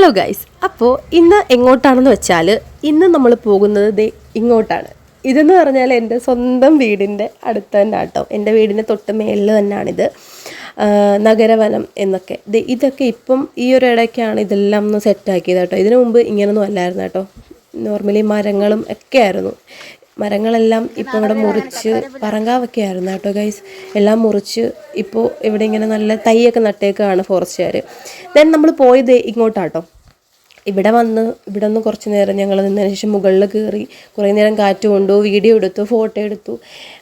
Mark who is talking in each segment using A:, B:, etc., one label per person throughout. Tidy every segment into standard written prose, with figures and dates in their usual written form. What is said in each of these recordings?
A: Hello guys, അപ്പോൾ ഇന്ന് എങ്ങോട്ടാണെന്ന് വെച്ചാൽ ഇന്ന് നമ്മൾ പോകുന്നത് ദേ ഇങ്ങോട്ടാണ്. ഇതെന്ന് പറഞ്ഞാൽ എൻ്റെ സ്വന്തം വീടിൻ്റെ അടുത്ത് തന്നെ കേട്ടോ. എൻ്റെ വീടിൻ്റെ തൊട്ട് മേളിൽ തന്നെയാണിത്. നഗരവനം എന്നൊക്കെ ഇതൊക്കെ ഇപ്പം ഈ ഒരു ഇടയ്ക്കാണ് ഇതെല്ലാം ഒന്ന് സെറ്റാക്കിയത് കേട്ടോ. ഇതിനു മുമ്പ് ഇങ്ങനൊന്നും അല്ലായിരുന്നു കേട്ടോ. നോർമലി മരങ്ങളും ഒക്കെ ആയിരുന്നു. മരങ്ങളെല്ലാം ഇപ്പോൾ ഇവിടെ മുറിച്ച് പറങ്കാവൊക്കെ ആയിരുന്നു കേട്ടോ ഗൈസ്. എല്ലാം മുറിച്ച് ഇപ്പോൾ ഇവിടെ ഇങ്ങനെ നല്ല തൈയൊക്കെ നട്ടേക്കാണ് ഫോറസ്റ്റുകാർ. ദെൻ നമ്മൾ പോയത് ഇങ്ങോട്ടാട്ടോ. ഇവിടെ നിന്ന് കുറച്ച് നേരം ഞങ്ങൾ നിന്നതിന് ശേഷം മുകളിൽ കയറി കുറേ നേരം കാറ്റ് കൊണ്ടു, വീഡിയോ എടുത്തു, ഫോട്ടോ എടുത്തു.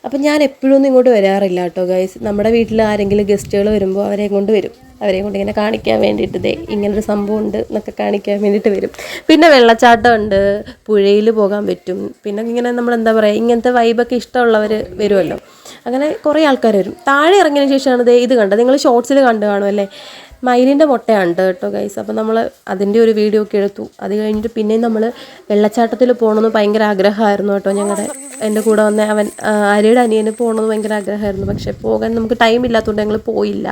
A: അപ്പം ഞാൻ എപ്പോഴും ഒന്നും ഇങ്ങോട്ട് വരാറില്ല കേട്ടോ ഗൈസ്. നമ്മുടെ വീട്ടിൽ ആരെങ്കിലും ഗസ്റ്റുകൾ വരുമ്പോൾ അവരെയും കൊണ്ട് വരും. അവരെയും കൊണ്ട് ഇങ്ങനെ കാണിക്കാൻ വേണ്ടിയിട്ട് ഇങ്ങനൊരു സംഭവം ഉണ്ട് എന്നൊക്കെ കാണിക്കാൻ വേണ്ടിയിട്ട് വരും. പിന്നെ വെള്ളച്ചാട്ടം ഉണ്ട്, പുഴയിൽ പോകാൻ പറ്റും. പിന്നെ ഇങ്ങനെ നമ്മൾ എന്താ പറയുക, ഇങ്ങനത്തെ വൈബൊക്കെ ഇഷ്ടമുള്ളവർ വരുമല്ലോ. അങ്ങനെ കുറേ ആൾക്കാർ വരും. താഴെ ഇറങ്ങിയതിന് ശേഷമാണ് ഇത് കണ്ടത്. നിങ്ങൾ ഷോർട്സിൽ കണ്ടു കാണുമല്ലേ, മയിലിൻ്റെ മുട്ടയാണ് കേട്ടോ ഗൈസ്. അപ്പോൾ നമ്മൾ അതിൻ്റെ ഒരു വീഡിയോ ഒക്കെ എടുത്തു. അത് കഴിഞ്ഞിട്ട് പിന്നെയും നമ്മൾ വെള്ളച്ചാട്ടത്തിൽ പോകണമെന്ന് ഭയങ്കര ആഗ്രഹമായിരുന്നു കേട്ടോ. എൻ്റെ കൂടെ വന്ന അവൻ അരിയുടെ അനിയന് പോകണമെന്ന് ഭയങ്കര ആഗ്രഹമായിരുന്നു. പക്ഷേ പോകാൻ നമുക്ക് ടൈം ഇല്ലാത്തതുകൊണ്ട് ഞങ്ങൾ പോയില്ല.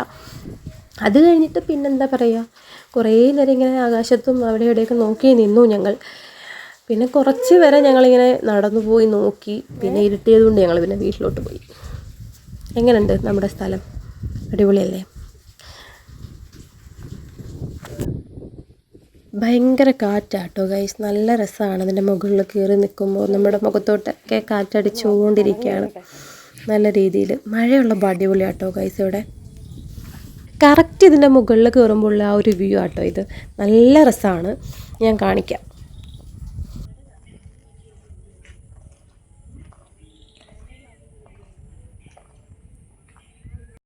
A: അത് കഴിഞ്ഞിട്ട് പിന്നെന്താ പറയുക, കുറേ നേരം ഇങ്ങനെ ആകാശത്തും അവിടെ ഇവിടെയൊക്കെ നോക്കി നിന്നു ഞങ്ങൾ. പിന്നെ കുറച്ച് വരെ ഞങ്ങളിങ്ങനെ നടന്നു പോയി നോക്കി. പിന്നെ ഇരുട്ടിയതുകൊണ്ട് ഞങ്ങൾ പിന്നെ വീട്ടിലോട്ട് പോയി. എങ്ങനെയുണ്ട് നമ്മുടെ സ്ഥലം? അടിപൊളിയല്ലേ? ഭയങ്കര കാറ്റാട്ടോ ഗൈസ്, നല്ല രസമാണ്. അതിൻ്റെ മുകളിൽ കയറി നിൽക്കുമ്പോൾ നമ്മുടെ മുഖത്തോട്ടൊക്കെ കാറ്റടിച്ചുകൊണ്ടിരിക്കുകയാണ് നല്ല രീതിയിൽ. മഴയുള്ള അടിപൊളിയാട്ടോ ഗൈസ്. ഇവിടെ കറക്റ്റ് ഇതിൻ്റെ മുകളിൽ കയറുമ്പോൾ ആ ഒരു വ്യൂ ആട്ടോ ഇത്. നല്ല രസമാണ്, ഞാൻ കാണിക്കാം.